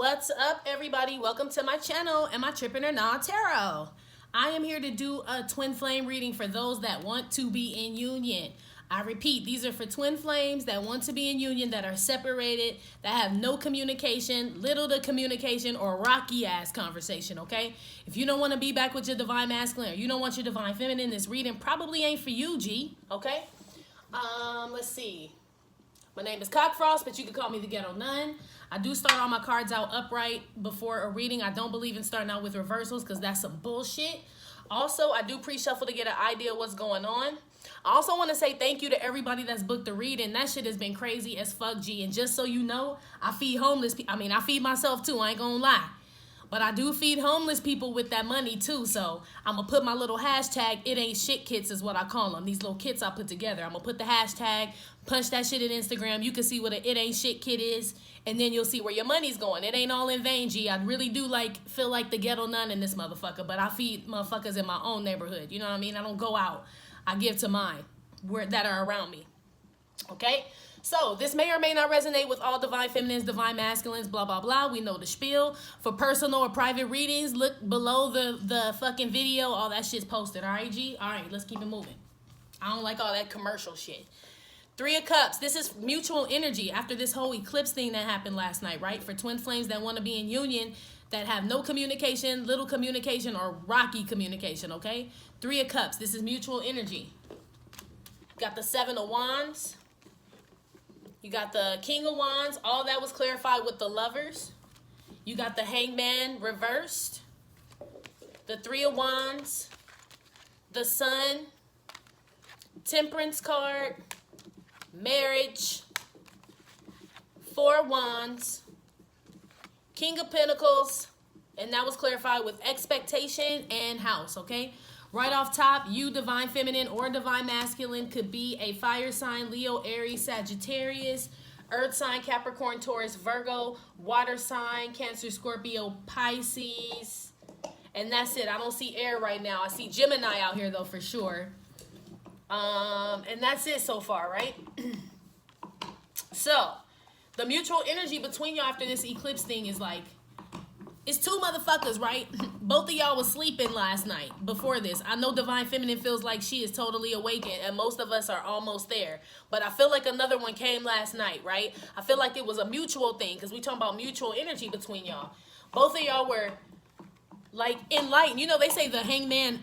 What's up, everybody? Welcome to my channel and my Trippin' or Nah Tarot. I am here to do a twin flame reading for those that want to be in union. I repeat, these are for twin flames that want to be in union, that are separated, that have no communication, little to communication, or rocky ass conversation, okay? If you don't want to be back with your divine masculine, or you don't want your divine feminine, this reading probably ain't for you, G, okay? Let's see. My name is Cockfrost, but you can call me the Ghetto Nun. I do start all my cards out upright before a reading. I don't believe in starting out with reversals because that's some bullshit. Also, I do pre-shuffle to get an idea of what's going on. I also want to say thank you to everybody that's booked the reading. That shit has been crazy as fuck, G. And just so you know, I feed homeless people. I mean, I feed myself too. I ain't gonna lie. But I do feed homeless people with that money too. So I'm going to put my little hashtag, it ain't shit kits is what I call them. These little kits I put together. I'm going to put the hashtag, punch that shit in Instagram. You can see what an it ain't shit kit is. And then you'll see where your money's going. It ain't all in vain, G. I really do feel like the ghetto nun in this motherfucker. But I feed motherfuckers in my own neighborhood. You know what I mean? I don't go out. I give to mine that are around me. Okay? So, this may or may not resonate with all divine feminines, divine masculines, blah, blah, blah. We know the spiel. For personal or private readings, look below the fucking video. All that shit's posted. All right, G? All right, let's keep it moving. I don't like all that commercial shit. Three of Cups. This is mutual energy after this whole eclipse thing that happened last night, right? For twin flames that want to be in union, that have no communication, little communication, or rocky communication, okay? Three of Cups. This is mutual energy. Got the Seven of Wands. You got the King of Wands. All that was clarified with the Lovers. You got the Hangman reversed. The Three of Wands. The Sun. Temperance card. Marriage. Four of Wands. King of Pentacles. And that was clarified with expectation and house, okay? Right off top, you divine feminine or divine masculine could be a fire sign, Leo, Aries, Sagittarius, earth sign, Capricorn, Taurus, Virgo, water sign, Cancer, Scorpio, Pisces. And that's it. I don't see air right now. I see Gemini out here though for sure. And that's it so far, right? So, the mutual energy between y'all after this eclipse thing is like, it's two motherfuckers, right? Both of y'all was sleeping last night before this. I know divine feminine feels like she is totally awakened, and most of us are almost there. But I feel like another one came last night, right? I feel like it was a mutual thing because we talking about mutual energy between y'all. Both of y'all were like enlightened. You know, they say the hangman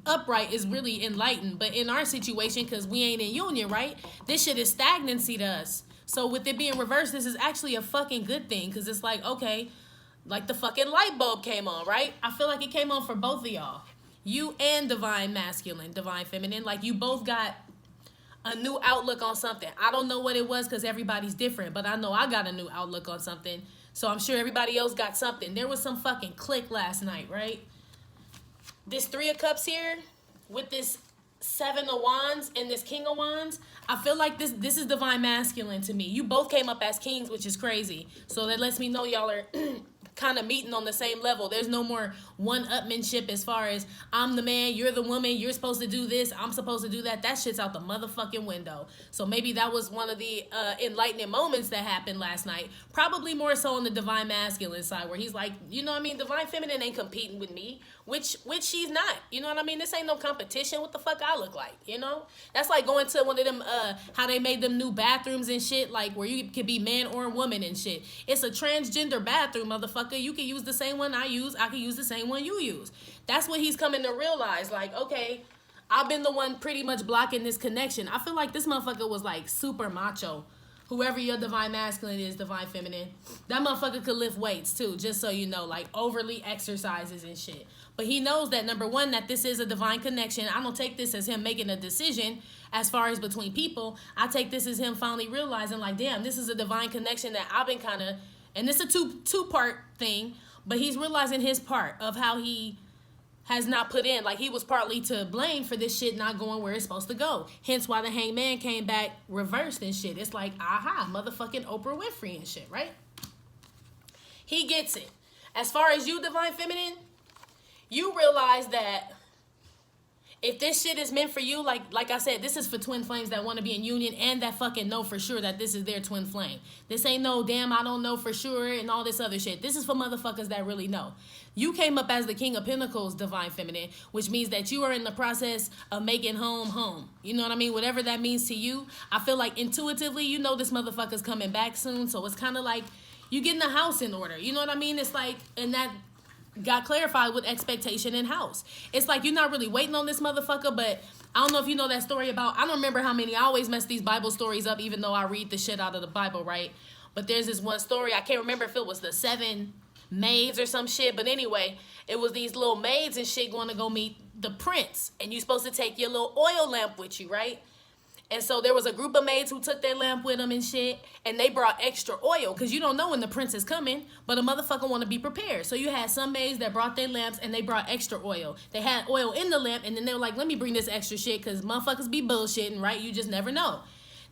upright is really enlightened. But in our situation, because we ain't in union, right? This shit is stagnancy to us. So with it being reversed, this is actually a fucking good thing because it's like, okay, like the fucking light bulb came on, right? I feel like it came on for both of y'all. You and divine masculine, divine feminine. Like you both got a new outlook on something. I don't know what it was because everybody's different. But I know I got a new outlook on something. So I'm sure everybody else got something. There was some fucking click last night, right? This Three of Cups here with this Seven of Wands and this King of Wands. I feel like this is divine masculine to me. You both came up as kings, which is crazy. So that lets me know y'all are kind of meeting on the same level. There's no more one-upmanship as far as I'm the man, you're the woman, you're supposed to do this, I'm supposed to do that. That shit's out the motherfucking window. So maybe that was one of the enlightening moments that happened last night. Probably more so on the divine masculine side where he's like, you know what I mean? Divine feminine ain't competing with me, which she's not. You know what I mean? This ain't no competition. What the fuck I look like, you know? That's like going to one of them, how they made them new bathrooms and shit, like where you could be man or woman and shit. It's a transgender bathroom, motherfucker. You can use the same one I use. I can use the same one you use. That's what he's coming to realize. Like, okay, I've been the one pretty much blocking this connection. I feel like this motherfucker was like super macho. Whoever your divine masculine is, divine feminine, that motherfucker could lift weights too, just so you know, like overly exercises and shit. But he knows that, number one, that this is a divine connection. I don't take this as him making a decision as far as between people. I take this as him finally realizing, like, damn, this is a divine connection that I've been kind of, and this is a two-part thing, but he's realizing his part of how he has not put in. Like, he was partly to blame for this shit not going where it's supposed to go. Hence why the hangman came back reversed and shit. It's like, aha, motherfucking Oprah Winfrey and shit, right? He gets it. As far as you, divine feminine, you realize that if this shit is meant for you, like I said, this is for twin flames that want to be in union and that fucking know for sure that this is their twin flame. This ain't no damn I don't know for sure and all this other shit. This is for motherfuckers that really know. You came up as the King of Pentacles, Divine Feminine, which means that you are in the process of making home. You know what I mean? Whatever that means to you. I feel like intuitively, you know this motherfucker's coming back soon. So it's kind of like you getting the house in order. You know what I mean? It's like, and that got clarified with expectation in house. It's like you're not really waiting on this motherfucker, but I don't know if you know that story about, I don't remember how many, I always mess these Bible stories up even though I read the shit out of the Bible, right? But there's this one story, I can't remember if it was the 7 maids or some shit, but anyway, it was these little maids and shit going to go meet the prince, and you're supposed to take your little oil lamp with you, right? And so there was a group of maids who took their lamp with them and shit, and they brought extra oil because you don't know when the prince is coming, but a motherfucker want to be prepared. So you had some maids that brought their lamps and they brought extra oil. They had oil in the lamp, and then they were like, let me bring this extra shit because motherfuckers be bullshitting, right? You just never know.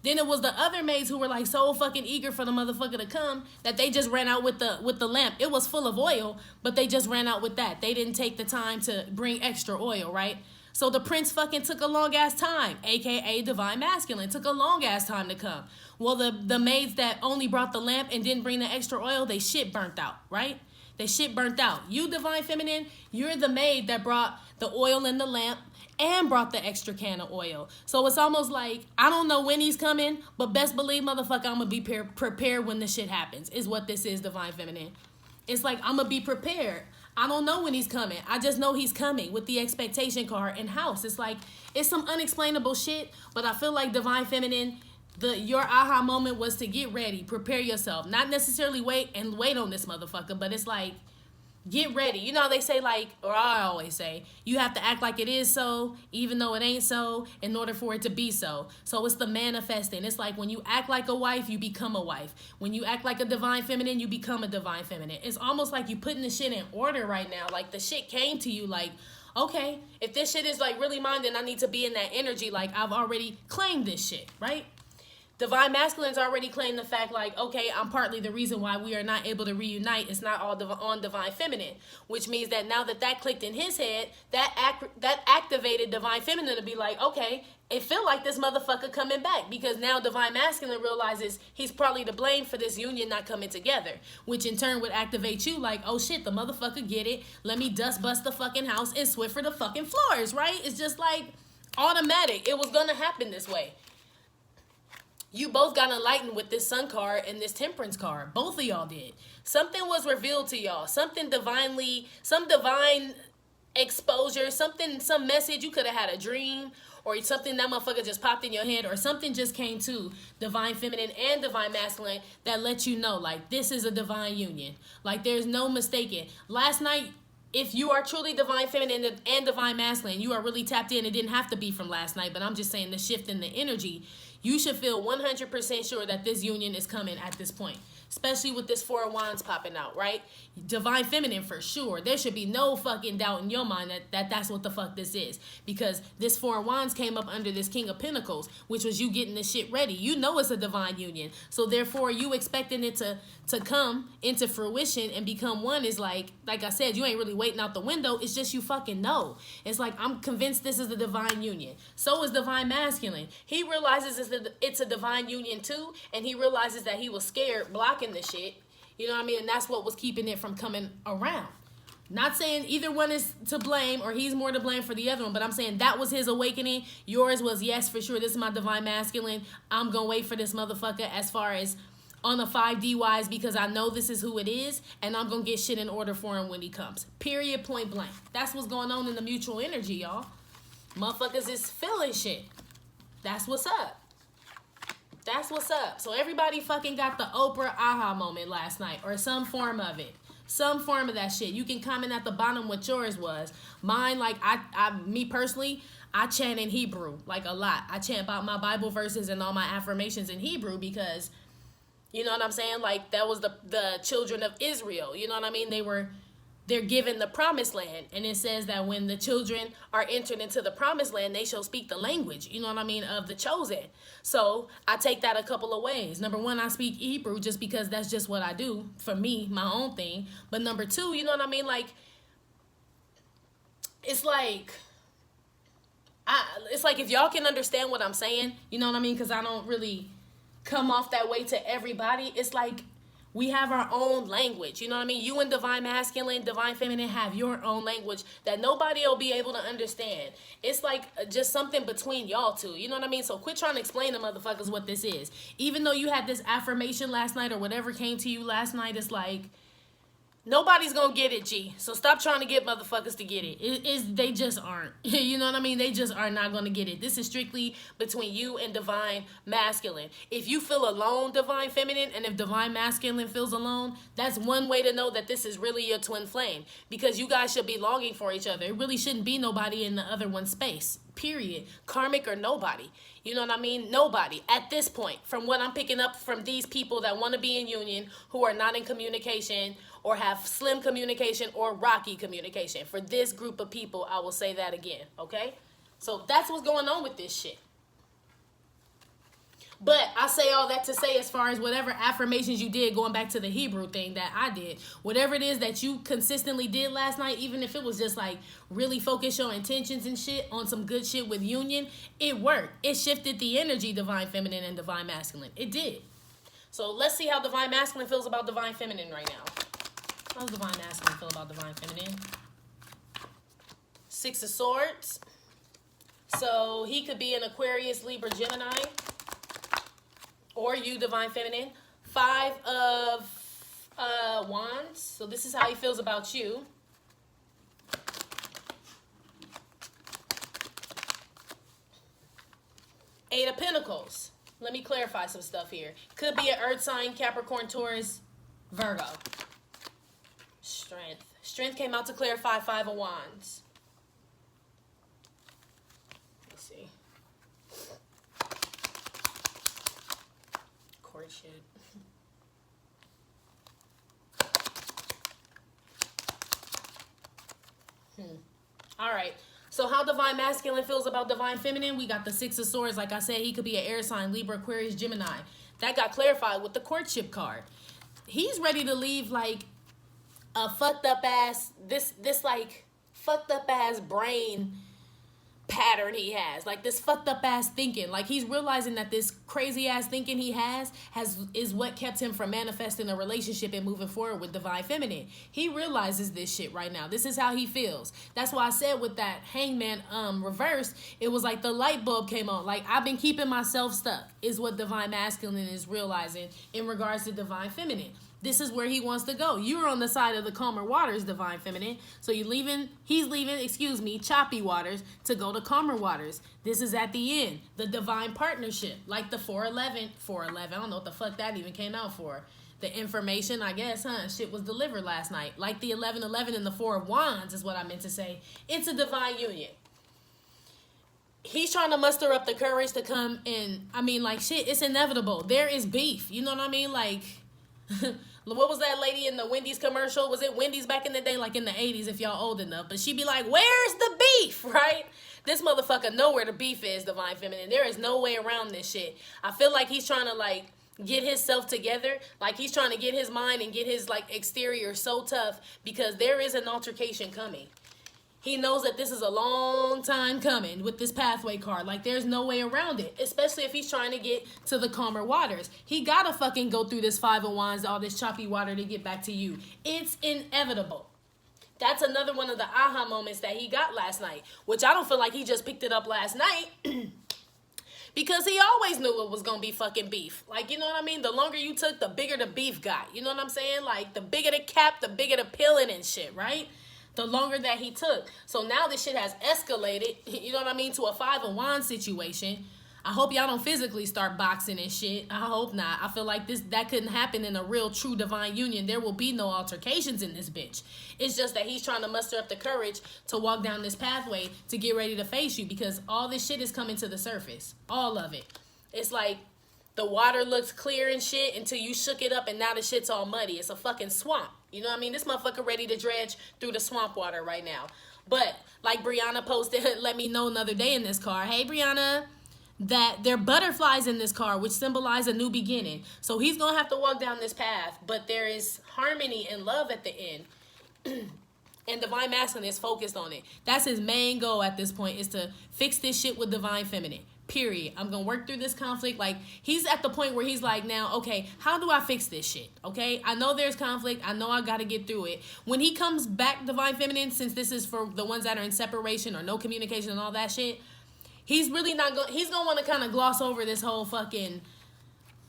Then it was the other maids who were like so fucking eager for the motherfucker to come that they just ran out with the lamp. It was full of oil, but they just ran out with that. They didn't take the time to bring extra oil, right? So the prince fucking took a long ass time, aka Divine Masculine, took a long ass time to come. Well, the maids that only brought the lamp and didn't bring the extra oil, they shit burnt out, right? They shit burnt out. You, Divine Feminine, you're the maid that brought the oil in the lamp and brought the extra can of oil. So it's almost like, I don't know when he's coming, but best believe, motherfucker, I'm going to be prepared when the shit happens, is what this is, Divine Feminine. It's like, I'm going to be prepared. I don't know when he's coming. I just know he's coming with the expectation card in house. It's like, it's some unexplainable shit, but I feel like Divine Feminine, your aha moment was to get ready, prepare yourself. Not necessarily wait on this motherfucker, but it's like, get ready. You know, they say like, or I always say, you have to act like it is so, even though it ain't so, in order for it to be so. So it's the manifesting. It's like when you act like a wife, you become a wife. When you act like a Divine Feminine, you become a Divine Feminine. It's almost like you putting the shit in order right now. Like the shit came to you like, okay, if this shit is like really mine, then I need to be in that energy. Like I've already claimed this shit, right? Divine Masculine's already claimed the fact like, okay, I'm partly the reason why we are not able to reunite. It's not all on Divine Feminine, which means that now that clicked in his head, that activated Divine Feminine to be like, okay, it feel like this motherfucker coming back because now Divine Masculine realizes he's probably to blame for this union not coming together, which in turn would activate you like, oh shit, the motherfucker get it. Let me dust bust the fucking house and Swiffer the fucking floors, right? It's just like automatic. It was gonna happen this way. You both got enlightened with this Sun card and this Temperance card. Both of y'all did. Something was revealed to y'all. Something divinely, some divine exposure, some message. You could have had a dream or something that motherfucker just popped in your head or something just came to Divine Feminine and Divine Masculine that let you know, like, this is a divine union. Like, there's no mistaking. Last night, if you are truly Divine Feminine and Divine Masculine, you are really tapped in. It didn't have to be from last night, but I'm just saying the shift in the energy. You should feel 100% sure that this union is coming at this point, especially with this 4 of Wands popping out, right? Divine Feminine for sure. There should be no fucking doubt in your mind that that's what the fuck this is, because this 4 of Wands came up under this King of Pentacles, which was you getting this shit ready. You know it's a divine union, so therefore you expecting it to come into fruition and become one is like I said, you ain't really waiting out the window. It's just you fucking know. It's like, I'm convinced this is the divine union. So is Divine Masculine. He realizes it's a divine union too, and he realizes that he was scared blocking the shit. You know what I mean? And that's what was keeping it from coming around. Not saying either one is to blame or he's more to blame for the other one, but I'm saying that was his awakening. Yours was, yes, for sure, this is my Divine Masculine. I'm going to wait for this motherfucker as far as on a 5D wise because I know this is who it is, and I'm going to get shit in order for him when he comes. Period, point blank. That's what's going on in the mutual energy, y'all. Motherfuckers is feeling shit. That's what's up. That's what's up. So everybody fucking got the Oprah aha moment last night or some form of it. Some form of that shit. You can comment at the bottom what yours was. Mine, like, me personally, I chant in Hebrew, like, a lot. I chant about my Bible verses and all my affirmations in Hebrew because, you know what I'm saying? Like, that was the children of Israel. You know what I mean? They're given the promised land. And it says that when the children are entered into the promised land, they shall speak the language, you know what I mean, of the chosen. So I take that a couple of ways. Number one, I speak Hebrew just because that's just what I do for me, my own thing. But number two, you know what I mean? Like, it's like, It's like, if y'all can understand what I'm saying, you know what I mean? Because I don't really come off that way to everybody. It's like, we have our own language, you know what I mean? You and divine masculine, divine feminine have your own language that nobody will be able to understand. It's like just something between y'all two, you know what I mean? So quit trying to explain to motherfuckers what this is. Even though you had this affirmation last night or whatever came to you last night, it's like, nobody's gonna get it, G. So stop trying to get motherfuckers to get it. They just aren't. You know what I mean? They just are not gonna get it. This is strictly between you and divine masculine. If you feel alone, divine feminine, and if divine masculine feels alone, that's one way to know that this is really your twin flame. Because you guys should be longing for each other. It really shouldn't be nobody in the other one's space. Period. Karmic or nobody. You know what I mean? Nobody at this point, from what I'm picking up from these people that want to be in union, who are not in communication or have slim communication or rocky communication. For this group of people, I will say that again, okay? So that's what's going on with this shit. But I say all that to say, as far as whatever affirmations you did, going back to the Hebrew thing that I did, whatever it is that you consistently did last night, even if it was just like really focus your intentions and shit on some good shit with union, it worked. It shifted the energy, divine feminine and divine masculine. It did. So let's see how divine masculine feels about divine feminine right now. How does divine masculine feel about divine feminine? Six of Swords. So he could be an Aquarius, Libra, Gemini. Or you, divine feminine. Five of Wands. So this is how he feels about you. Eight of Pentacles. Let me clarify some stuff here. Could be an Earth sign, Capricorn, Taurus, Virgo. Strength. Strength came out to clarify Five of Wands. Let's see. Courtship. All right. So how divine masculine feels about divine feminine? We got the Six of Swords. Like I said, he could be an air sign, Libra, Aquarius, Gemini. That got clarified with the courtship card. He's ready to leave like a fucked up ass, this like fucked up ass brain pattern he has, like this fucked up ass thinking. Like he's realizing that this crazy ass thinking he is what kept him from manifesting a relationship and moving forward with divine feminine. He realizes this shit right now. This is how he feels. That's why I said with that hangman reverse, it was like the light bulb came on. Like, I've been keeping myself stuck, is what divine masculine is realizing in regards to divine feminine. This is where he wants to go. You're on the side of the calmer waters, divine feminine. So he's leaving, choppy waters to go to calmer waters. This is at the end, the divine partnership, like the 411. I don't know what the fuck that even came out for. The information, I guess, shit was delivered last night. Like the 1111 and the Four of Wands is what I meant to say. It's a divine union. He's trying to muster up the courage to come in. I mean, like, shit, it's inevitable. There is beef. You know what I mean? Like, what was that lady in the Wendy's commercial? Was it Wendy's back in the day, like in the 80s, if y'all old enough? But she'd be like, where's the beef, right? This motherfucker know where the beef is, divine feminine. There is no way around this shit. I feel like he's trying to, like, get himself together. Like, he's trying to get his mind and get his, like, exterior so tough because there is an altercation coming. He knows that this is a long time coming with this pathway card. Like, there's no way around it, especially if he's trying to get to the calmer waters. He gotta fucking go through this Five of Wands, all this choppy water to get back to you. It's inevitable. That's another one of the aha moments that he got last night, which I don't feel like he just picked it up last night because he always knew it was gonna be fucking beef. Like, you know what I mean? The longer you took, the bigger the beef got. You know what I'm saying? Like, the bigger the cap, the bigger the peeling and shit, right? The longer that he took. So now this shit has escalated, you know what I mean, to a Five of Wands situation. I hope y'all don't physically start boxing and shit. I hope not. I feel like that couldn't happen in a real true divine union. There will be no altercations in this bitch. It's just that he's trying to muster up the courage to walk down this pathway to get ready to face you because all this shit is coming to the surface. All of it. It's like the water looks clear and shit until you shook it up and now the shit's all muddy. It's a fucking swamp. You know what I mean? This motherfucker ready to dredge through the swamp water right now. But like Brianna posted, let me know another day in this car. Hey, Brianna, that there are butterflies in this car, which symbolize a new beginning. So he's going to have to walk down this path. But there is harmony and love at the end. And Divine Masculine is focused on it. That's his main goal at this point, is to fix this shit with Divine Feminine. Period. I'm going to work through this conflict. Like, he's at the point where he's like, now, okay, how do I fix this shit? Okay? I know there's conflict. I know I got to get through it. When he comes back, Divine Feminine, since this is for the ones that are in separation or no communication and all that shit, he's really not going, he's going to want to kind of gloss over this whole fucking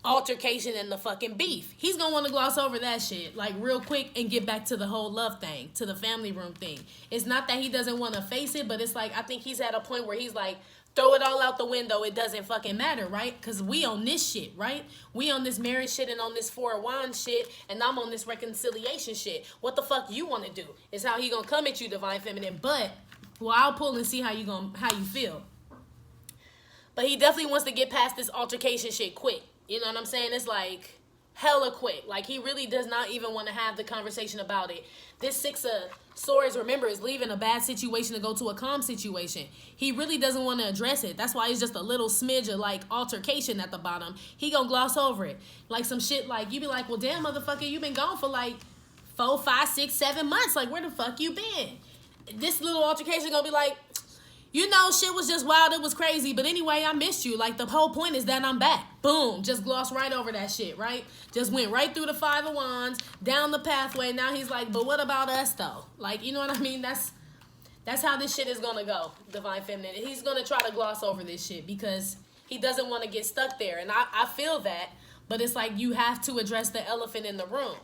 altercation and the fucking beef. He's gonna want to gloss over that shit like real quick and get back to the whole love thing, to the family room thing. It's not that he doesn't want to face it, but it's like, I think he's at a point where he's like, throw it all out the window. It doesn't fucking matter, right? Because we on this shit, right? We on this marriage shit and on this Four of Wands shit, and I'm on this reconciliation shit. What the fuck you want to do is how he gonna come at you, Divine Feminine. But, well, I'll pull and see how you feel. But he definitely wants to get past this altercation shit quick. You know what I'm saying? It's like hella quick. Like, he really does not even want to have the conversation about it. This Six of Swords, remember, is leaving a bad situation to go to a calm situation. He really doesn't want to address it. That's why it's just a little smidge of like altercation at the bottom. He gonna gloss over it. Like some shit like, you be like, well, damn, motherfucker, you been gone for like 4, 5, 6, 7 months. Like, where the fuck you been? This little altercation gonna be like, you know, shit was just wild. It was crazy. But anyway, I missed you. Like, the whole point is that I'm back. Boom. Just glossed right over that shit, right? Just went right through the Five of Wands, down the pathway. Now he's like, but what about us, though? Like, you know what I mean? That's how this shit is going to go, Divine Feminine. He's going to try to gloss over this shit because he doesn't want to get stuck there. And I feel that. But it's like, you have to address the elephant in the room.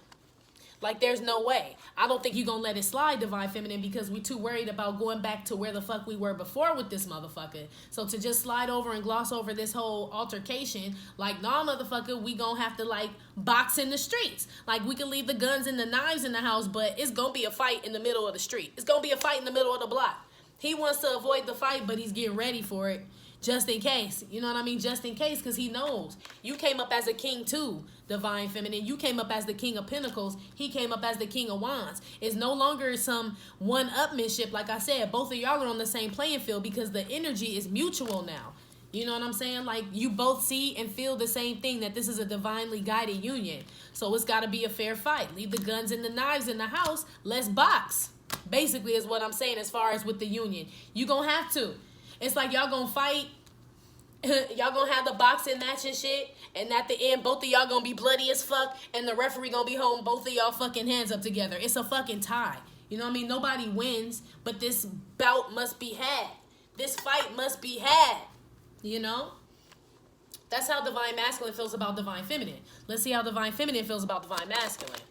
Like, there's no way. I don't think you're going to let it slide, Divine Feminine, because we're too worried about going back to where the fuck we were before with this motherfucker. So to just slide over and gloss over this whole altercation, like, nah, motherfucker, we going to have to, like, box in the streets. Like, we can leave the guns and the knives in the house, but it's going to be a fight in the middle of the street. It's going to be a fight in the middle of the block. He wants to avoid the fight, but he's getting ready for it. Just in case. You know what I mean? Just in case, because he knows. You came up as a king too, Divine Feminine. You came up as the King of Pentacles. He came up as the King of Wands. It's no longer some one-upmanship. Like I said, both of y'all are on the same playing field because the energy is mutual now. You know what I'm saying? Like, you both see and feel the same thing, that this is a divinely guided union. So it's got to be a fair fight. Leave the guns and the knives in the house. Let's box. Basically is what I'm saying as far as with the union. You gonna have to. It's like y'all gonna fight. Y'all gonna have the boxing match and shit. And at the end, both of y'all gonna be bloody as fuck. And the referee gonna be holding both of y'all fucking hands up together. It's a fucking tie. You know what I mean? Nobody wins. But this bout must be had. This fight must be had. You know? That's how Divine Masculine feels about Divine Feminine. Let's see how Divine Feminine feels about Divine Masculine.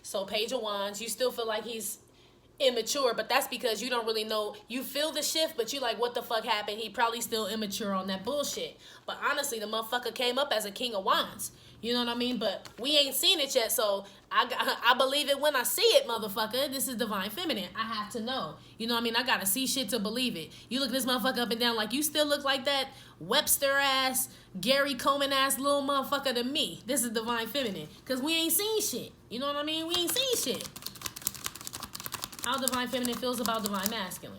So Page of Wands. You still feel like he's immature, but that's because you don't really know. You feel the shift, but you like, what the fuck happened? He probably still immature on that bullshit. But honestly, the motherfucker came up as a King of Wands. You know what I mean? But we ain't seen it yet, so I believe it when I see it, motherfucker. This is Divine Feminine. I have to know. You know what I mean? I gotta see shit to believe it. You look this motherfucker up and down like you still look like that Webster ass, Gary Coleman ass little motherfucker to me. This is Divine Feminine. Because we ain't seen shit. You know what I mean? We ain't seen shit. How Divine Feminine feels about Divine Masculine.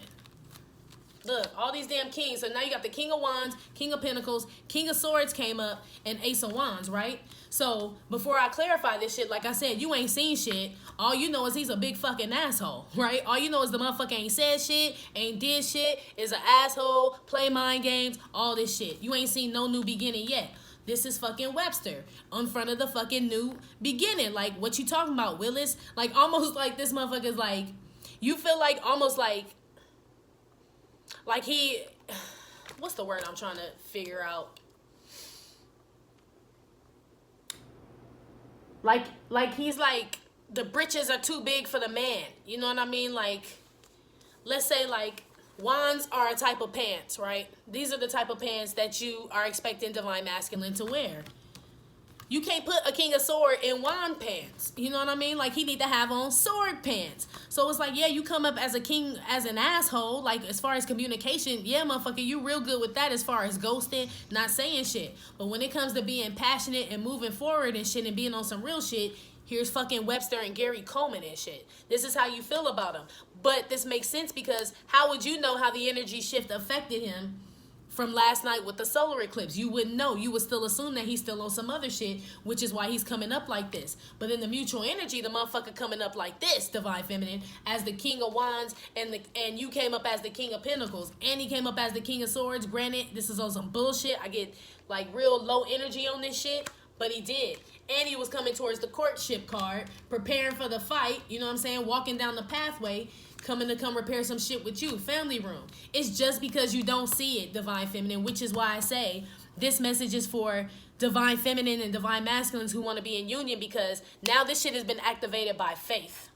Look, all these damn kings. So now you got the King of Wands, King of Pentacles, King of Swords came up, and Ace of Wands, right? So before I clarify this shit, like I said, you ain't seen shit. All you know is he's a big fucking asshole, right? All you know is the motherfucker ain't said shit, ain't did shit, is an asshole, play mind games, all this shit. You ain't seen no new beginning yet. This is fucking Webster in front of the fucking new beginning. Like, what you talking about, Willis? Like, almost like this motherfucker's like, you feel like almost like he, what's the word I'm trying to figure out? Like he's like, the britches are too big for the man. You know what I mean? Like, let's say like wands are a type of pants, right? These are the type of pants that you are expecting Divine Masculine to wear. You can't put a King of Sword in wand pants. You know what I mean? Like, he need to have on sword pants. So it's like, yeah, you come up as a king, as an asshole. Like, as far as communication, yeah, motherfucker, you real good with that as far as ghosting, not saying shit. But when it comes to being passionate and moving forward and shit and being on some real shit, here's fucking Webster and Gary Coleman and shit. This is how you feel about him. But this makes sense because how would you know how the energy shift affected him from last night with the solar eclipse. You wouldn't know. You would still assume that he's still on some other shit, which is why he's coming up like this. But in the mutual energy, the motherfucker coming up like this, Divine Feminine, as the King of Wands, and you came up as the King of Pentacles, and he came up as the King of Swords. Granted, this is on some bullshit. I get like real low energy on this shit, but he did. And he was coming towards the courtship card, preparing for the fight, you know what I'm saying, walking down the pathway, coming to come repair some shit with you, family room. It's just because you don't see it, Divine Feminine, which is why I say this message is for Divine Feminine and Divine Masculines who want to be in union, because now this shit has been activated by faith.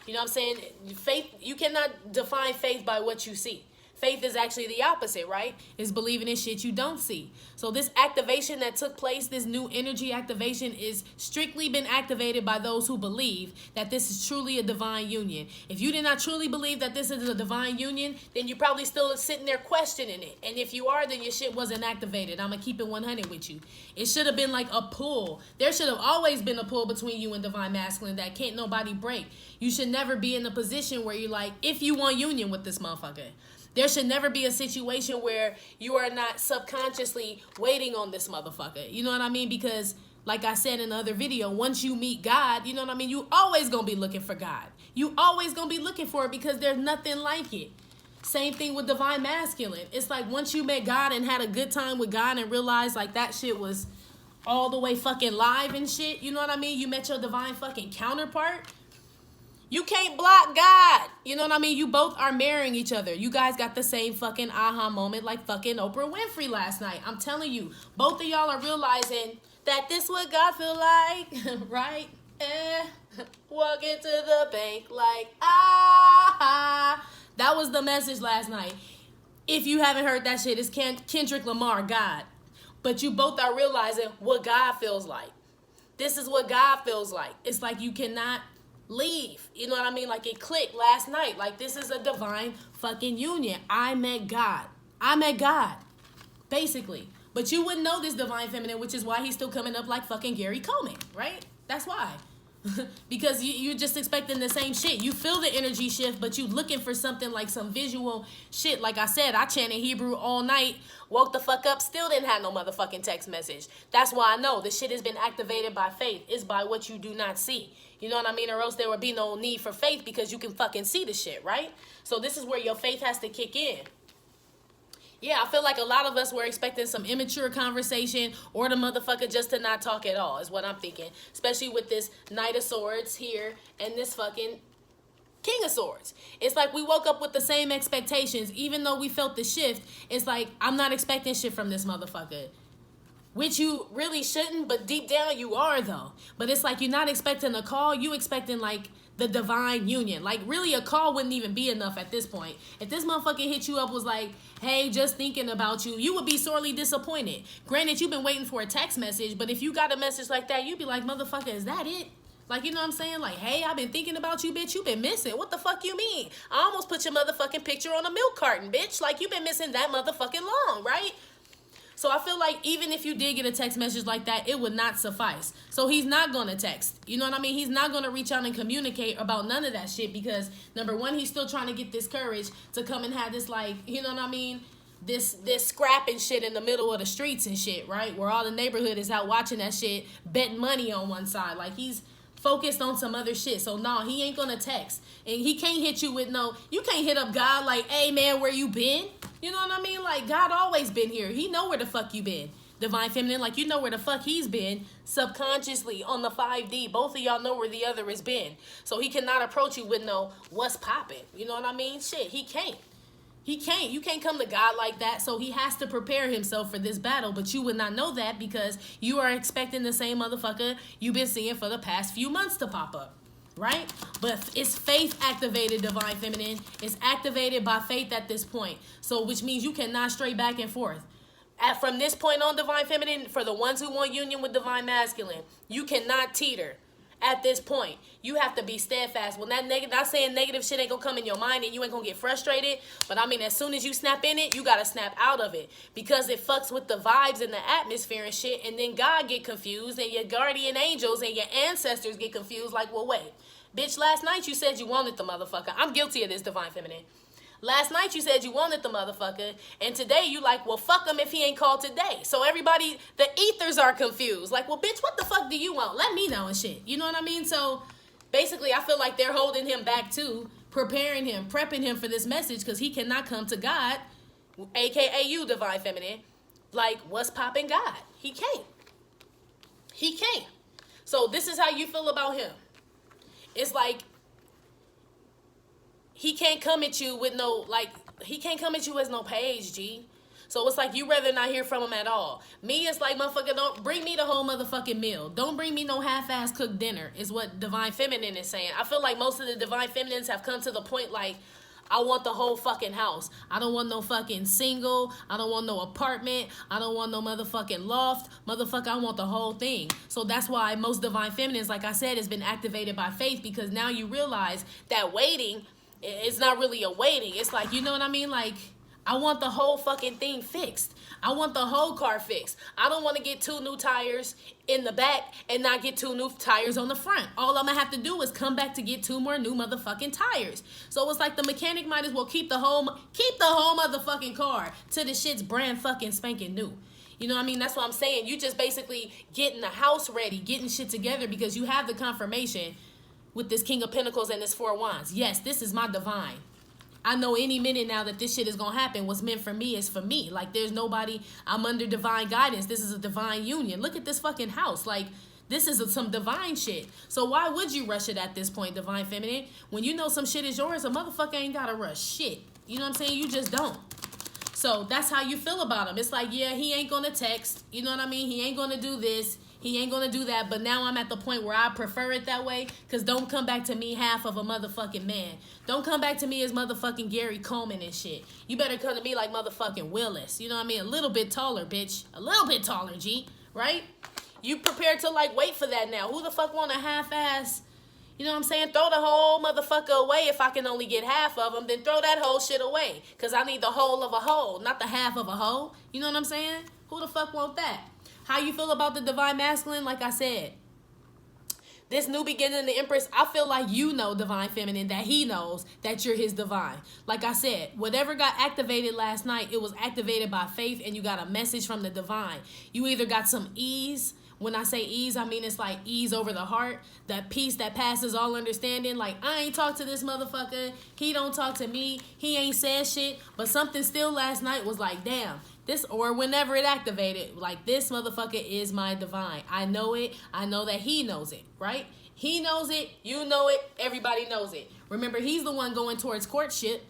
You know what I'm saying? Faith, you cannot define faith by what you see. Faith is actually the opposite, right? It's believing in shit you don't see. So this activation that took place, this new energy activation, is strictly been activated by those who believe that this is truly a divine union. If you did not truly believe that this is a divine union, then you're probably still sitting there questioning it. And if you are, then your shit wasn't activated. I'm going to keep it 100 with you. It should have been like a pull. There should have always been a pull between you and Divine Masculine that can't nobody break. You should never be in a position where you're like, if you want union with this motherfucker. There should never be a situation where you are not subconsciously waiting on this motherfucker. You know what I mean? Because, like I said in the other video, once you meet God, you know what I mean? You always going to be looking for God. You always going to be looking for it because there's nothing like it. Same thing with Divine Masculine. It's like once you met God and had a good time with God and realized like that shit was all the way fucking live and shit. You know what I mean? You met your divine fucking counterpart. You can't block God. You know what I mean? You both are marrying each other. You guys got the same fucking aha moment like fucking Oprah Winfrey last night. I'm telling you, both of y'all are realizing that this what God feel like, right? Walk into the bank like, That was the message last night. If you haven't heard that shit, it's Kendrick Lamar, God. But you both are realizing what God feels like. This is what God feels like. It's like you cannot leave. You know what I mean? Like it clicked last night. Like this is a divine fucking union. I met God. I met God. Basically. But you wouldn't know this, Divine Feminine, which is why he's still coming up like fucking Gary Coleman, right? That's why. Because you're just expecting the same shit. You feel the energy shift, but you looking for something like some visual shit. Like I said, I chanted Hebrew all night, woke the fuck up, still didn't have no motherfucking text message. That's why I know the shit has been activated by faith. It's by what you do not see. You know what I mean? Or else there would be no need for faith because you can fucking see the shit, right? So this is where your faith has to kick in. Yeah, I feel like a lot of us were expecting some immature conversation or the motherfucker just to not talk at all is what I'm thinking. Especially with this Knight of Swords here and this fucking King of Swords. It's like we woke up with the same expectations. Even though we felt the shift, it's like I'm not expecting shit from this motherfucker. Which you really shouldn't, but deep down you are though. But it's like you're not expecting a call, you expecting like the divine union. Like really a call wouldn't even be enough at this point. If this motherfucker hit you up was like, hey, just thinking about you, you would be sorely disappointed. Granted, you've been waiting for a text message, but if you got a message like that, you'd be like, motherfucker, is that it? Like, you know what I'm saying? Like, hey, I've been thinking about you, bitch. You been missing. What the fuck you mean? I almost put your motherfucking picture on a milk carton, bitch. Like, you been missing that motherfucking long, right? So I feel like even if you did get a text message like that, it would not suffice. So he's not going to text. You know what I mean? He's not going to reach out and communicate about none of that shit because, number one, he's still trying to get this courage to come and have this, like, you know what I mean? This scrapping shit in the middle of the streets and shit, right? Where all the neighborhood is out watching that shit, betting money on one side. Like, he's focused on some other shit. So, no, he ain't going to text. And he can't hit you with no, you can't hit up God like, hey, man, where you been? You know what I mean? Like, God always been here. He know where the fuck you been. Divine Feminine, like, you know where the fuck he's been subconsciously on the 5D. Both of y'all know where the other has been. So he cannot approach you with no, what's popping? You know what I mean? Shit, he can't. He can't. You can't come to God like that. So he has to prepare himself for this battle. But you would not know that because you are expecting the same motherfucker you've been seeing for the past few months to pop up. Right? But it's faith activated, Divine Feminine. It's activated by faith at this point. So which means you cannot stray back and forth. From this point on, Divine Feminine, for the ones who want union with Divine Masculine, you cannot teeter. At this point, you have to be steadfast. When that negative, not saying negative shit ain't gonna come in your mind and you ain't gonna get frustrated, but I mean, as soon as you snap in it, you gotta snap out of it because it fucks with the vibes and the atmosphere and shit. And then God get confused, and your guardian angels and your ancestors get confused. Like, well, wait, bitch, last night you said you wanted the motherfucker. I'm guilty of this, Divine Feminine. Last night you said you wanted the motherfucker, and today you like, well, fuck him if he ain't called today. So everybody, the ethers are confused. Like, well, bitch, what the fuck do you want? Let me know and shit. You know what I mean? So basically, I feel like they're holding him back too, preparing him, prepping him for this message because he cannot come to God, aka you, Divine Feminine. Like, what's popping God? He can't. He can't. So this is how you feel about him. It's like, he can't come at you with no, like, he can't come at you as no page, G. So it's like you rather not hear from him at all. Me, it's like, motherfucker, don't bring me the whole motherfucking meal. Don't bring me no half-ass cooked dinner is what Divine Feminine is saying. I feel like most of the Divine Feminines have come to the point like, I want the whole fucking house. I don't want no fucking single. I don't want no apartment. I don't want no motherfucking loft. Motherfucker, I want the whole thing. So that's why most Divine Feminines, like I said, has been activated by faith, because now you realize that waiting, it's not really a waiting. It's like, you know what I mean? Like, I want the whole fucking thing fixed. I want the whole car fixed. I don't want to get 2 new tires in the back and not get 2 new tires on the front. All I'm going to have to do is come back to get 2 more new motherfucking tires. So it's like the mechanic might as well keep the whole motherfucking car till the shit's brand fucking spanking new. You know what I mean? That's what I'm saying. You just basically getting the house ready, getting shit together, because you have the confirmation with this King of Pentacles and this 4 Wands. Yes, this is my divine. I know any minute now that this shit is going to happen. What's meant for me is for me. Like, there's nobody, I'm under divine guidance. This is a divine union. Look at this fucking house. Like, this is some divine shit. So why would you rush it at this point, Divine Feminine? When you know some shit is yours, a motherfucker ain't got to rush shit. You know what I'm saying? You just don't. So that's how you feel about him. It's like, yeah, he ain't going to text. You know what I mean? He ain't going to do this. He ain't going to do that. But now I'm at the point where I prefer it that way. Because don't come back to me half of a motherfucking man. Don't come back to me as motherfucking Gary Coleman and shit. You better come to me like motherfucking Willis. You know what I mean? A little bit taller, bitch. A little bit taller, G. Right? You prepared to, like, wait for that now. Who the fuck want a half-ass... You know what I'm saying? Throw the whole motherfucker away if I can only get half of them. Then throw that whole shit away. Because I need the whole of a whole, not the half of a whole. You know what I'm saying? Who the fuck want that? How you feel about the Divine Masculine? Like I said, this new beginning, the Empress, I feel like you know, Divine Feminine, that he knows that you're his divine. Like I said, whatever got activated last night, it was activated by faith, and you got a message from the divine. You either got some ease. When I say ease, I mean it's like ease over the heart, that peace that passes all understanding. Like, I ain't talked to this motherfucker. He don't talk to me. He ain't said shit. But something still last night was like, damn, this, or whenever it activated, like, this motherfucker is my divine. I know it. I know that he knows it, right? He knows it. You know it. Everybody knows it. Remember, he's the one going towards courtship.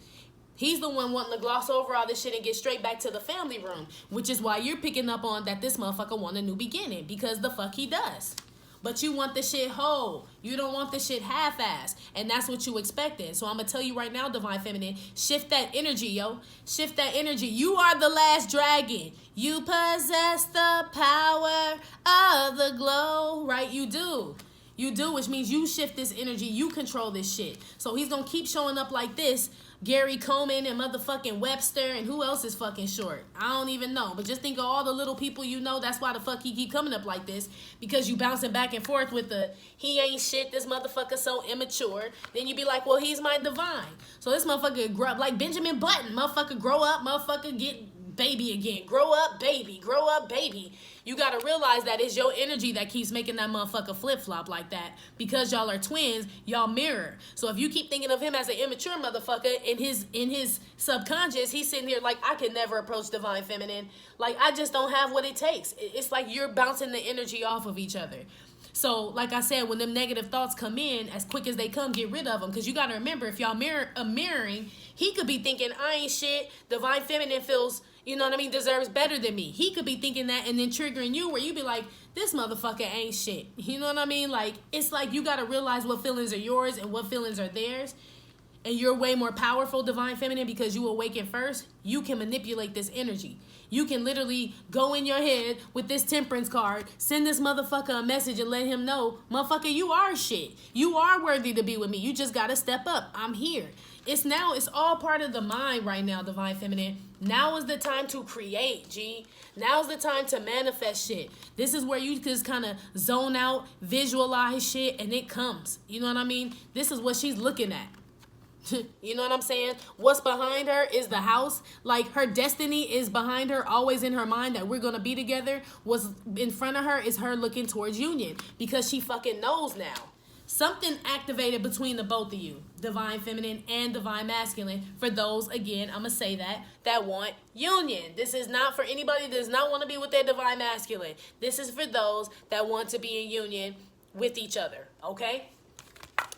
He's the one wanting to gloss over all this shit and get straight back to the family room, which is why you're picking up on that this motherfucker want a new beginning, because the fuck he does. But you want the shit whole. You don't want the shit half-assed, and that's what you expected. So I'm going to tell you right now, Divine Feminine, shift that energy, yo. Shift that energy. You are the last dragon. You possess the power of the glow, right? You do. You do, which means you shift this energy. You control this shit. So he's going to keep showing up like this. Gary Coleman and motherfucking Webster, and who else is fucking short? I don't even know. But just think of all the little people you know. That's why the fuck he keep coming up like this. Because you bouncing back and forth with the, he ain't shit, this motherfucker so immature. Then you be like, well, he's my divine. So this motherfucker grow up like Benjamin Button. Motherfucker grow up, motherfucker get baby again. Grow up, baby. Grow up, baby. You got to realize that it's your energy that keeps making that motherfucker flip-flop like that. Because y'all are twins, y'all mirror. So if you keep thinking of him as an immature motherfucker, in his subconscious, he's sitting here like, I can never approach Divine Feminine. Like, I just don't have what it takes. It's like you're bouncing the energy off of each other. So, like I said, when them negative thoughts come in, as quick as they come, get rid of them. Because you got to remember, if y'all mirroring, he could be thinking, I ain't shit. Divine Feminine feels... You know what I mean? Deserves better than me. He could be thinking that and then triggering you where you be like, this motherfucker ain't shit. You know what I mean? Like, it's like you got to realize what feelings are yours and what feelings are theirs. And you're way more powerful, Divine Feminine, because you awaken first. You can manipulate this energy. You can literally go in your head with this temperance card, send this motherfucker a message and let him know, motherfucker, you are shit. You are worthy to be with me. You just got to step up. I'm here. It's all part of the mind right now, Divine Feminine. Now is the time to create, G. Now's the time to manifest shit. This is where you just kind of zone out, visualize shit, and it comes. You know what I mean? This is what she's looking at. You know what I'm saying? What's behind her is the house. Like, her destiny is behind her, always in her mind that we're going to be together. What's in front of her is her looking towards union because she fucking knows now. Something activated between the both of you, divine feminine and divine masculine. For those, again, I'm going to say that want union. This is not for anybody that does not want to be with their divine masculine. This is for those that want to be in union with each other, okay?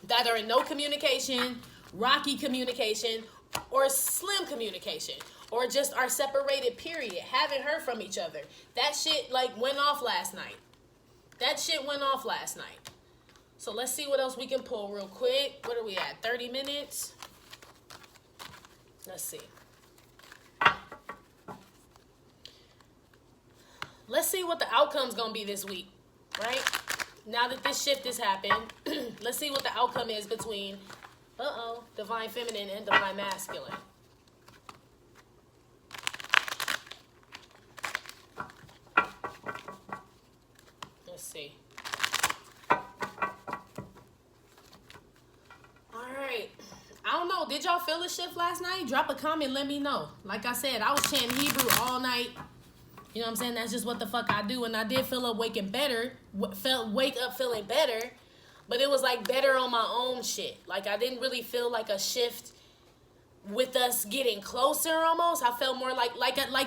That are in no communication, rocky communication, or slim communication, or just are separated, period. Haven't heard from each other. That shit, like, went off last night. That shit went off last night. So let's see what else we can pull real quick. What are we at? 30 minutes? Let's see. Let's see what the outcome's gonna be this week, right? Now that this shift has happened, let's see what the outcome is between, divine feminine and divine masculine. Let's see. Alright. I don't know. Did y'all feel the shift last night? Drop a comment, let me know. Like I said, I was chanting Hebrew all night. You know what I'm saying? That's just what the fuck I do. And I did feel up wake up feeling better. But it was like better on my own shit. Like, I didn't really feel like a shift with us getting closer almost. I felt more like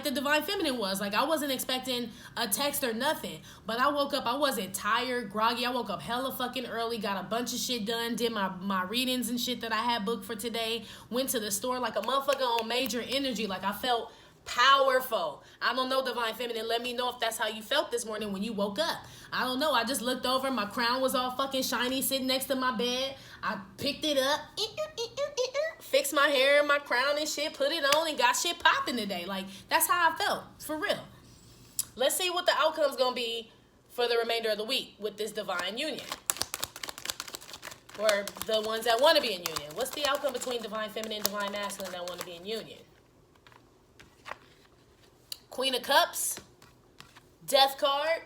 the divine feminine was. Like, I wasn't expecting a text or nothing. But I woke up, I wasn't tired, groggy. I woke up hella fucking early, got a bunch of shit done, did my readings and shit that I had booked for today. Went to the store like a motherfucker on major energy. Like, I felt powerful. I don't know, divine feminine. Let me know if that's how you felt this morning when you woke up. I don't know. I just looked over. My crown was all fucking shiny sitting next to my bed. I picked it up, fixed my hair and my crown and shit, put it on, and got shit popping today. Like, that's how I felt. For real. Let's see what the outcome's going to be for the remainder of the week with this divine union. Or the ones that want to be in union. What's the outcome between divine feminine and divine masculine that want to be in union? Queen of Cups, Death card,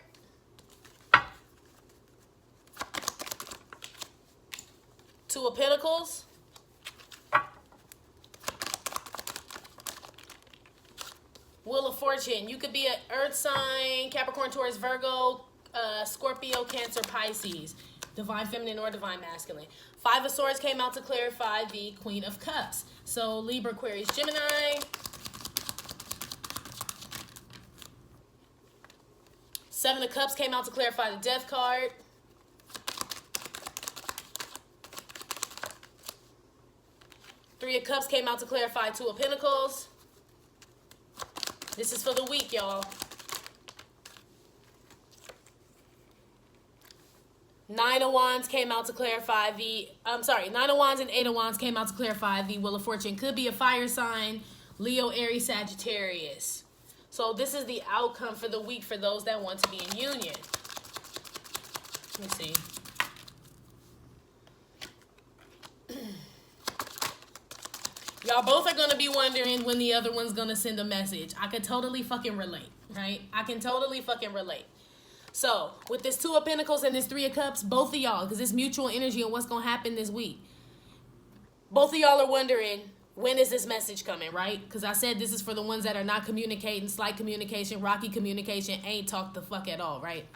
Two of Pentacles, Wheel of Fortune. You could be an Earth sign, Capricorn, Taurus, Virgo, Scorpio, Cancer, Pisces, divine feminine or divine masculine. Five of Swords came out to clarify the Queen of Cups. So Libra, Aquarius, Gemini. Seven of Cups came out to clarify the Death card. Three of Cups came out to clarify Two of Pentacles. This is for the week, y'all. Nine of Wands came out to clarify the... Nine of Wands and Eight of Wands came out to clarify the Wheel of Fortune. Could be a fire sign, Leo, Aries, Sagittarius. So this is the outcome for the week for those that want to be in union. Let me see. Y'all both are going to be wondering when the other one's going to send a message. I could totally fucking relate, right? I can totally fucking relate. So, with this Two of Pentacles and this Three of Cups, both of y'all, because it's mutual energy on what's going to happen this week. Both of y'all are wondering, when is this message coming, right? Because I said this is for the ones that are not communicating, slight communication, rocky communication, ain't talk the fuck at all, right?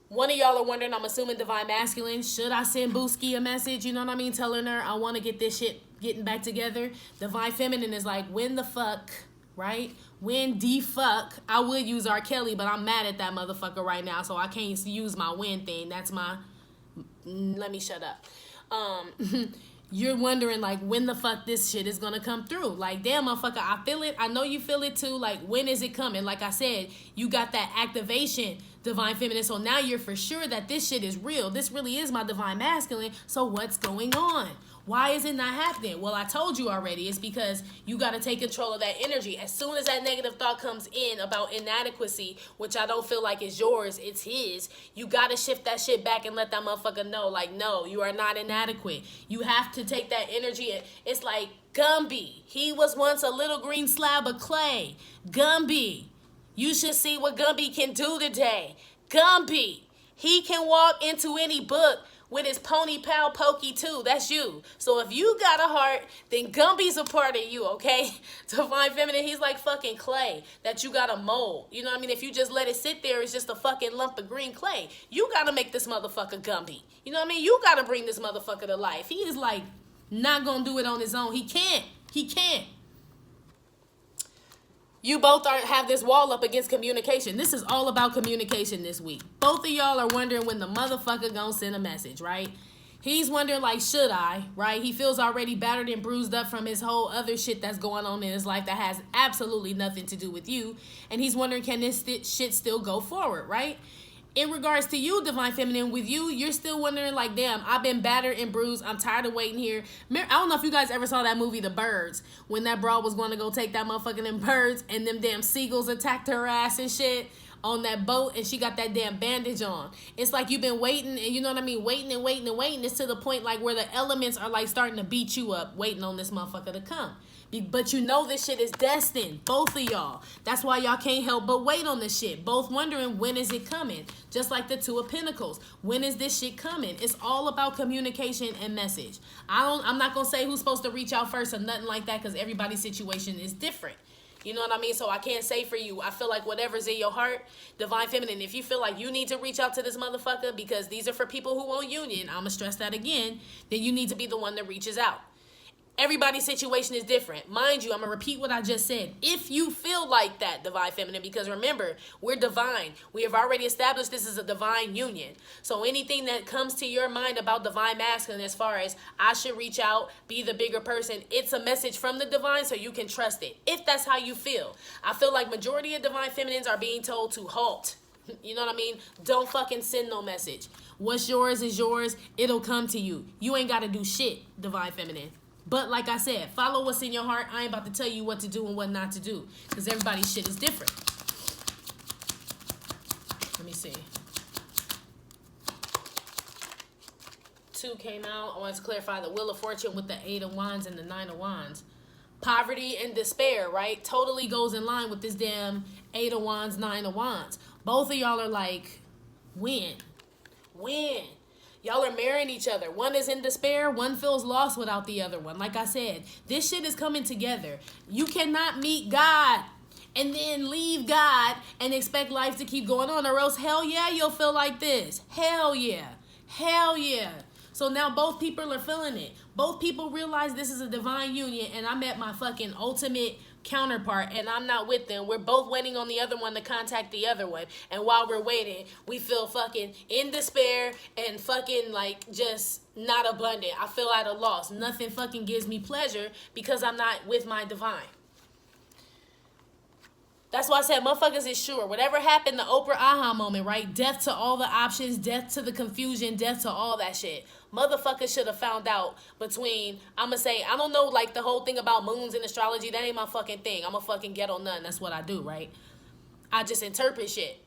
One of y'all are wondering, I'm assuming divine masculine, should I send Booski a message? You know what I mean? Telling her I want to get this shit getting back together. Divine feminine is like, when the fuck, right? When the fuck. I would use R. Kelly, but I'm mad at that motherfucker right now, so I can't use my when thing. That's my... Let me shut up. You're wondering, like, when the fuck this shit is gonna come through. Like, damn, motherfucker, I feel it. I know you feel it, too. Like, when is it coming? Like I said, you got that activation, divine feminine. So now you're for sure that this shit is real. This really is my divine masculine. So what's going on? Why is it not happening? Well, I told you already. It's because you got to take control of that energy. As soon as that negative thought comes in about inadequacy, which I don't feel like is yours, it's his, you got to shift that shit back and let that motherfucker know, like, no, you are not inadequate. You have to take that energy. It's like Gumby. He was once a little green slab of clay. Gumby. You should see what Gumby can do today. Gumby. He can walk into any book with his pony pal Pokey too. That's you. So if you got a heart, then Gumby's a part of you, okay? Divine Feminine, he's like fucking clay that you gotta mold. You know what I mean? If you just let it sit there, it's just a fucking lump of green clay. You gotta make this motherfucker Gumby. You know what I mean? You gotta bring this motherfucker to life. He is like not gonna do it on his own. He can't. He can't. You both have this wall up against communication. This is all about communication this week. Both of y'all are wondering when the motherfucker gonna send a message, right? He's wondering, like, should I, right? He feels already battered and bruised up from his whole other shit that's going on in his life that has absolutely nothing to do with you. And he's wondering, can this shit still go forward, right? In regards to you, Divine Feminine, with you, you're still wondering, like, damn, I've been battered and bruised. I'm tired of waiting here. I don't know if you guys ever saw that movie, The Birds, when that broad was going to go take that motherfucking them birds and them damn seagulls attacked her ass and shit on that boat and she got that damn bandage on. It's like you've been waiting and you know what I mean? Waiting and waiting and waiting. It's to the point, like, where the elements are, like, starting to beat you up, waiting on this motherfucker to come. But you know this shit is destined, both of y'all. That's why y'all can't help but wait on this shit. Both wondering, when is it coming? Just like the Two of Pentacles. When is this shit coming? It's all about communication and message. I'm not going to say who's supposed to reach out first or nothing like that because everybody's situation is different. You know what I mean? So I can't say for you. I feel like whatever's in your heart, Divine Feminine, if you feel like you need to reach out to this motherfucker because these are for people who want union, I'm going to stress that again, then you need to be the one that reaches out. Everybody's situation is different. Mind you, I'm going to repeat what I just said. If you feel like that, Divine Feminine, because remember, we're divine. We have already established this is a divine union. So anything that comes to your mind about Divine Masculine as far as I should reach out, be the bigger person, it's a message from the divine so you can trust it. If that's how you feel. I feel like majority of Divine Feminines are being told to halt. You know what I mean? Don't fucking send no message. What's yours is yours. It'll come to you. You ain't got to do shit, Divine Feminine. But like I said, follow what's in your heart. I ain't about to tell you what to do and what not to do. Because everybody's shit is different. Let me see. 2 came out. I wanted to clarify the Wheel of Fortune with the 8 of Wands and the 9 of Wands. Poverty and despair, right? Totally goes in line with this damn 8 of Wands, 9 of Wands. Both of y'all are like, when? When? Y'all are marrying each other. One is in despair. One feels lost without the other one. Like I said, this shit is coming together. You cannot meet God and then leave God and expect life to keep going on, or else, hell yeah, you'll feel like this. Hell yeah. Hell yeah. So now both people are feeling it. Both people realize this is a divine union, and I met my fucking ultimate counterpart and I'm not with them. We're both waiting on the other one to contact the other one, and while we're waiting we feel fucking in despair and fucking like just not abundant. I feel at a loss. Nothing fucking gives me pleasure because I'm not with my divine. That's why I said motherfuckers is sure. Whatever happened, the Oprah aha moment, right? Death to all the options, death to the confusion, death to all that shit. Motherfuckers should have found out between, I'm going to say, I don't know, like the whole thing about moons and astrology. That ain't my fucking thing. I'm a fucking ghetto nun. That's what I do, right? I just interpret shit.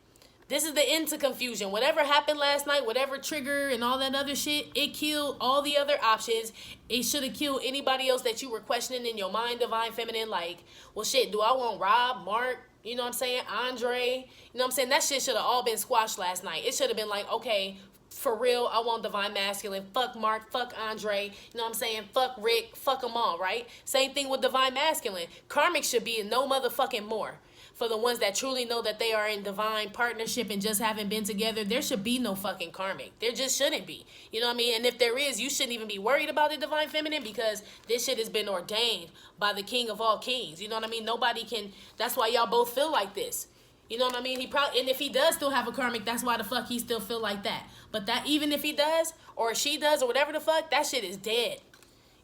This is the end to confusion. Whatever happened last night, whatever trigger and all that other shit, it killed all the other options. It should have killed anybody else that you were questioning in your mind, Divine Feminine. Like, well, shit, do I want Rob, Mark, you know what I'm saying, Andre? You know what I'm saying? That shit should have all been squashed last night. It should have been like, okay, for real, I want Divine Masculine. Fuck Mark, fuck Andre. You know what I'm saying? Fuck Rick, fuck them all, right? Same thing with Divine Masculine. Karmic should be in no motherfucking more. For the ones that truly know that they are in divine partnership and just haven't been together, there should be no fucking karmic. There just shouldn't be. You know what I mean? And if there is, you shouldn't even be worried about the Divine Feminine because this shit has been ordained by the King of all kings. You know what I mean? Nobody can, that's why y'all both feel like this. You know what I mean? He probably, and if he does still have a karmic, that's why the fuck he still feel like that. But that, even if he does, or she does, or whatever the fuck, that shit is dead.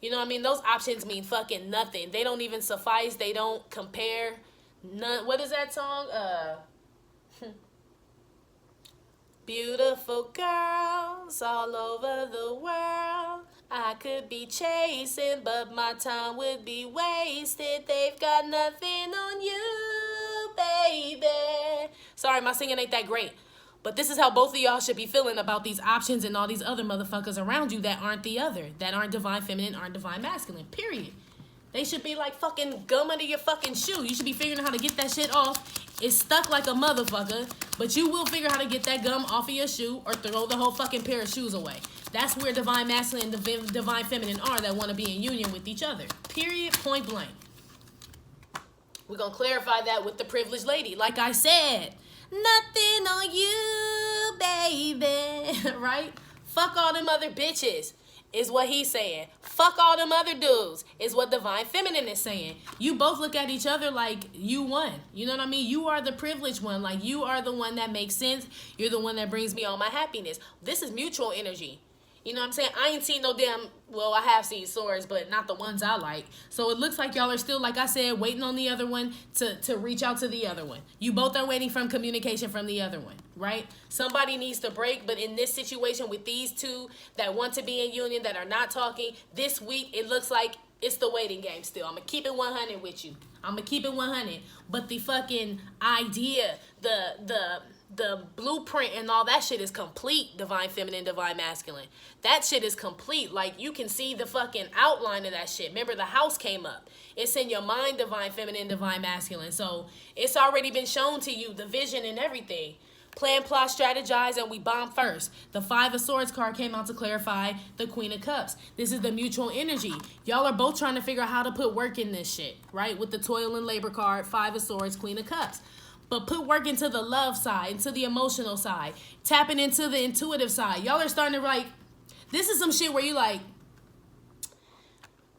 You know what I mean? Those options mean fucking nothing. They don't even suffice. They don't compare. None. What is that song? Beautiful girls all over the world. I could be chasing, but my time would be wasted. They've got nothing on you, baby. Sorry, my singing ain't that great. But this is how both of y'all should be feeling about these options and all these other motherfuckers around you that aren't the other. That aren't Divine Feminine, aren't Divine Masculine. Period. They should be like fucking gum under your fucking shoe. You should be figuring out how to get that shit off. It's stuck like a motherfucker, but you will figure out how to get that gum off of your shoe or throw the whole fucking pair of shoes away. That's where divine masculine and divine feminine are, that want to be in union with each other. Period. Point blank. We're going to clarify that with the privileged lady. Like I said, nothing on you, baby. Right? Fuck all them other bitches is what he's saying. Fuck all them other dudes is what divine feminine is saying. You both look at each other like you won. You know what I mean? You are the privileged one. Like, you are the one that makes sense. You're the one that brings me all my happiness. This is mutual energy. You know what I'm saying? I ain't seen no damn, well, I have seen swords, but not the ones I like. So it looks like y'all are still, like I said, waiting on the other one to reach out to the other one. You both are waiting from communication from the other one, right? Somebody needs to break, but in this situation with these two that want to be in union, that are not talking, this week, it looks like it's the waiting game still. I'm going to keep it 100 with you. I'm going to keep it 100. But the fucking idea, the blueprint and all that shit is complete, divine feminine, divine masculine. That shit is complete. Like, you can see the fucking outline of that shit. Remember, the house came up. It's in your mind, divine feminine, divine masculine. So it's already been shown to you, the vision and everything. Plan, plot, strategize, and we bomb first. The Five of Swords card came out to clarify the Queen of Cups. This is the mutual energy. Y'all are both trying to figure out how to put work in this shit, right? With the Toil and Labor card, Five of Swords, Queen of Cups. But put work into the love side, into the emotional side, tapping into the intuitive side. Y'all are starting to, like, this is some shit where you, like,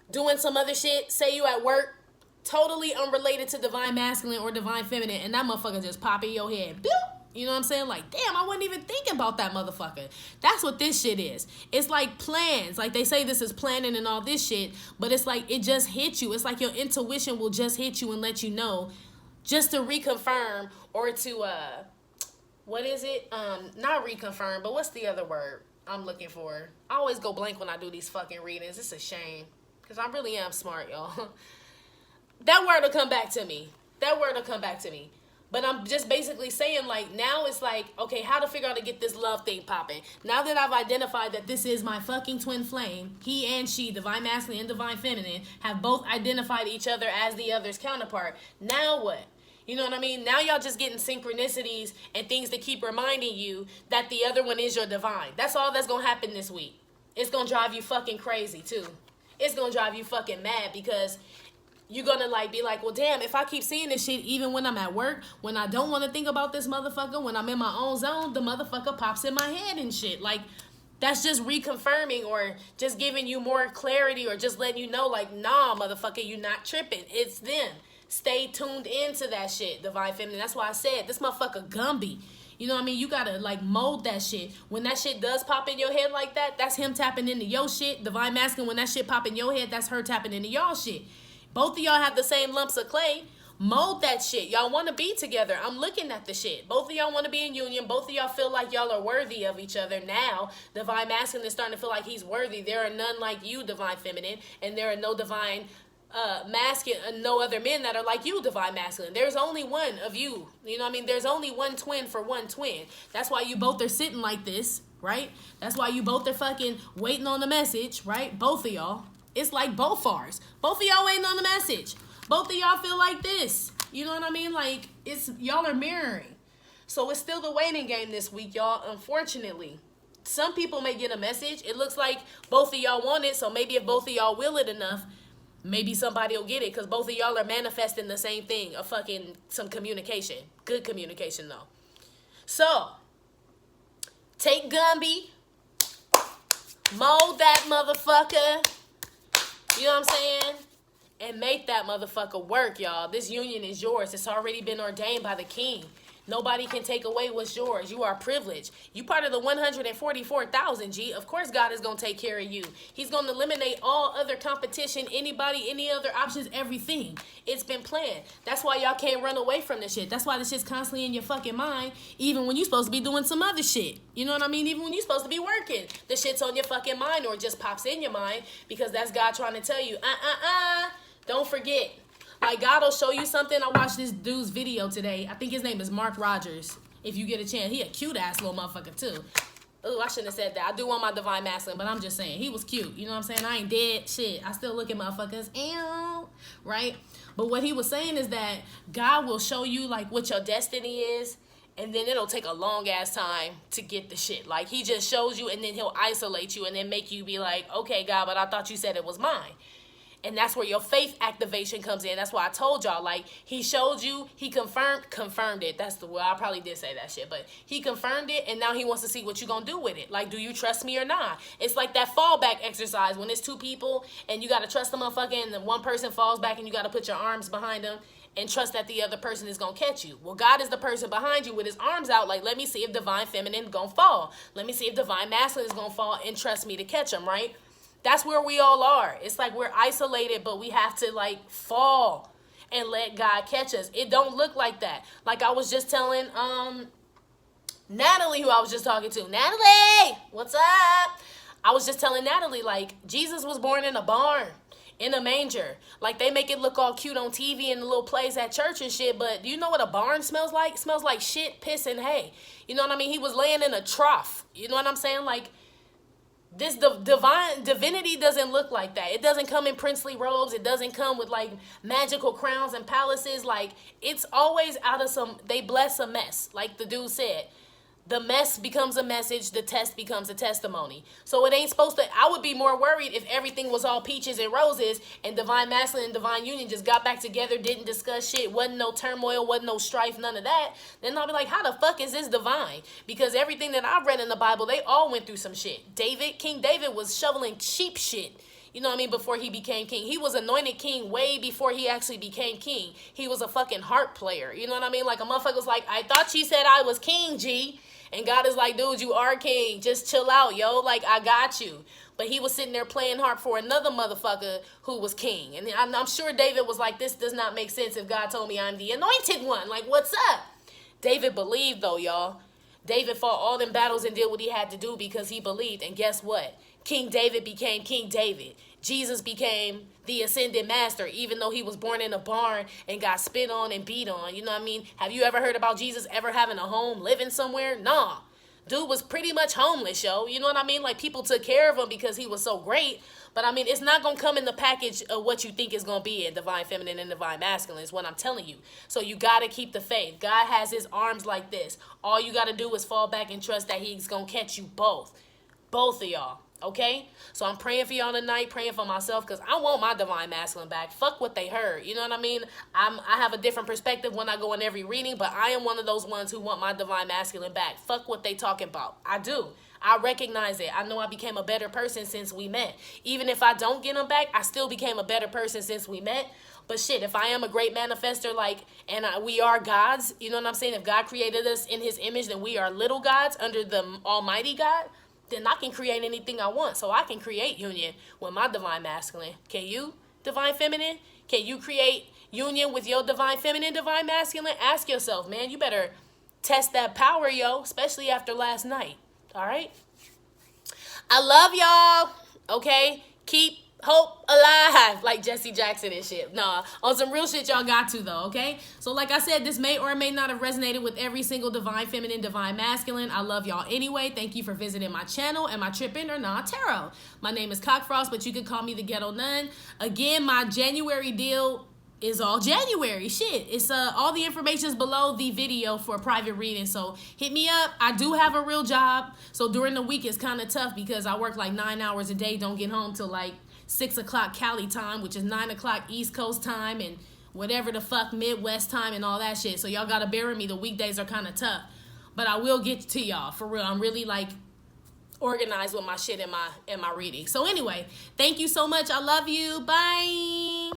doing some other shit, say you at work, totally unrelated to divine masculine or divine feminine, and that motherfucker just pop in your head. Boop. You know what I'm saying? Like, damn, I wasn't even thinking about that motherfucker. That's what this shit is. It's like plans. Like, they say this is planning and all this shit, but it's like it just hits you. It's like your intuition will just hit you and let you know, just to reconfirm or to, what is it? Not reconfirm, but what's the other word I'm looking for? I always go blank when I do these fucking readings. It's a shame, because I really am smart, y'all. That word will come back to me. That word will come back to me. But I'm just basically saying, like, now it's like, okay, how to figure out to get this love thing popping. Now that I've identified that this is my fucking twin flame, he and she, divine masculine and divine feminine, have both identified each other as the other's counterpart. Now what? You know what I mean? Now y'all just getting synchronicities and things to keep reminding you that the other one is your divine. That's all that's going to happen this week. It's going to drive you fucking crazy, too. It's going to drive you fucking mad, because you're going to, like, be like, well, damn, if I keep seeing this shit even when I'm at work, when I don't want to think about this motherfucker, when I'm in my own zone, the motherfucker pops in my head and shit. Like, that's just reconfirming or just giving you more clarity or just letting you know, like, nah, motherfucker, you're not tripping. It's them. Stay tuned into that shit, divine feminine. That's why I said this motherfucker Gumby. You know what I mean? You gotta, like, mold that shit. When that shit does pop in your head like that, that's him tapping into your shit. Divine masculine, when that shit pop in your head, that's her tapping into y'all shit. Both of y'all have the same lumps of clay. Mold that shit. Y'all want to be together. I'm looking at the shit. Both of y'all want to be in union. Both of y'all feel like y'all are worthy of each other now. Divine masculine is starting to feel like he's worthy. There are none like you, divine feminine, and there are no divine masculine, no other men that are like you, divine masculine. There's only one of you. You know what I mean? There's only one twin for one twin. That's why you both are sitting like this, right? That's why you both are fucking waiting on the message, right? Both of y'all. It's like both ours. Both of y'all waiting on the message. Both of y'all feel like this. You know what I mean? Like, it's, y'all are mirroring. So it's still the waiting game this week, y'all, unfortunately. Some people may get a message. It looks like both of y'all want it, so maybe if both of y'all will it enough, maybe somebody will get it, because both of y'all are manifesting the same thing, some communication. Good communication, though. So, take Gumby, mold that motherfucker, you know what I'm saying? And make that motherfucker work, y'all. This union is yours. It's already been ordained by the king. Nobody can take away what's yours. You are privileged. You part of the 144,000, G. Of course God is going to take care of you. He's going to eliminate all other competition, anybody, any other options, everything. It's been planned. That's why y'all can't run away from this shit. That's why this shit's constantly in your fucking mind, even when you're supposed to be doing some other shit. You know what I mean? Even when you're supposed to be working, the shit's on your fucking mind, or it just pops in your mind, because that's God trying to tell you, don't forget. Like, God will show you something. I watched this dude's video today. I think his name is Mark Rogers. If you get a chance, he a cute-ass little motherfucker, too. Ooh, I shouldn't have said that. I do want my divine masculine, but I'm just saying. He was cute. You know what I'm saying? I ain't dead. Shit. I still look at motherfuckers. Ew. Right? But what he was saying is that God will show you, like, what your destiny is. and then it'll take a long ass time to get the shit. Like, he just shows you, and then he'll isolate you, and then make you be like, okay, God, but I thought you said it was mine. And that's where your faith activation comes in. That's why I told y'all, like, he showed you, he confirmed it. That's the, well, I probably did say that shit, but he confirmed it, and now he wants to see what you gonna do with it. Like, do you trust me or not? It's like that fallback exercise when it's two people, and you gotta trust the motherfucker, and then one person falls back, and you gotta put your arms behind them, and trust that the other person is gonna catch you. Well, God is the person behind you with his arms out, like, let me see if divine feminine gonna fall. Let me see if divine masculine is gonna fall, and trust me to catch them, right? That's where we all are. It's like we're isolated, but we have to, like, fall and let God catch us. It don't look like that. Like, I was just telling Natalie, who I was just talking to. Natalie, what's up? I was just telling Natalie, like, Jesus was born in a barn, in a manger. Like, they make it look all cute on TV and the little plays at church and shit, but do you know what a barn smells like? It smells like shit, piss, and hay. You know what I mean? He was laying in a trough. You know what I'm saying? Like, this divinity doesn't look like that. It doesn't come in princely robes. It doesn't come with, like, magical crowns and palaces. Like, it's always out of some, they bless a mess. Like the dude said, the mess becomes a message, the test becomes a testimony. So it ain't supposed to, I would be more worried if everything was all peaches and roses and divine masculine and divine union just got back together, didn't discuss shit, wasn't no turmoil, wasn't no strife, none of that. Then I'll be like, how the fuck is this divine? Because everything that I've read in the Bible, they all went through some shit. King David was shoveling cheap shit. You know what I mean? Before he became king. He was anointed king way before he actually became king. He was a fucking harp player. You know what I mean? Like, a motherfucker was like, I thought she said I was king, G. And God is like, dude, you are king. Just chill out, yo. Like, I got you. But he was sitting there playing harp for another motherfucker who was king. And I'm sure David was like, this does not make sense if God told me I'm the anointed one. Like, what's up? David believed, though, y'all. David fought all them battles and did what he had to do because he believed. And guess what? King David became King David. Jesus became the ascended master, even though he was born in a barn and got spit on and beat on. You know what I mean? Have you ever heard about Jesus ever having a home, living somewhere? Nah. Dude was pretty much homeless, yo. You know what I mean? Like, people took care of him because he was so great. But, I mean, it's not going to come in the package of what you think is going to be in divine feminine and divine masculine is what I'm telling you. So you got to keep the faith. God has his arms like this. All you got to do is fall back and trust that he's going to catch you both. Both of y'all. Okay? So I'm praying for y'all tonight, praying for myself, because I want my divine masculine back. Fuck what they heard. You know what I mean? I have a different perspective when I go in every reading, but I am one of those ones who want my divine masculine back. Fuck what they talking about. I do. I recognize it. I know I became a better person since we met. Even if I don't get them back, I still became a better person since we met. But shit, if I am a great manifester, like, and we are gods, you know what I'm saying? If God created us in his image, then we are little gods under the almighty God. Then I can create anything I want. So I can create union with my divine masculine. Can you, divine feminine? Can you create union with your divine feminine, divine masculine? Ask yourself, man. You better test that power, yo, especially after last night. All right? I love y'all. Okay? Keep hope alive, like Jesse Jackson and shit. Nah, on some real shit y'all got to, though, okay? So like I said, this may or may not have resonated with every single divine feminine, divine masculine. I love y'all anyway. Thank you for visiting my channel and my Trippin' or Nah Tarot. My name is Cockfrost, but you can call me the Ghetto Nun. Again, my January deal is all January. Shit, it's all the information is below the video for a private reading, so hit me up. I do have a real job, so during the week it's kind of tough because I work like 9 hours a day, don't get home till like 6 o'clock Cali time, which is 9 o'clock East Coast time, and whatever the fuck Midwest time and all that shit. So y'all gotta bear with me. The weekdays are kind of tough, but I will get to y'all for real. I'm really like organized with my shit in my reading. So anyway, thank you so much. I love you. Bye.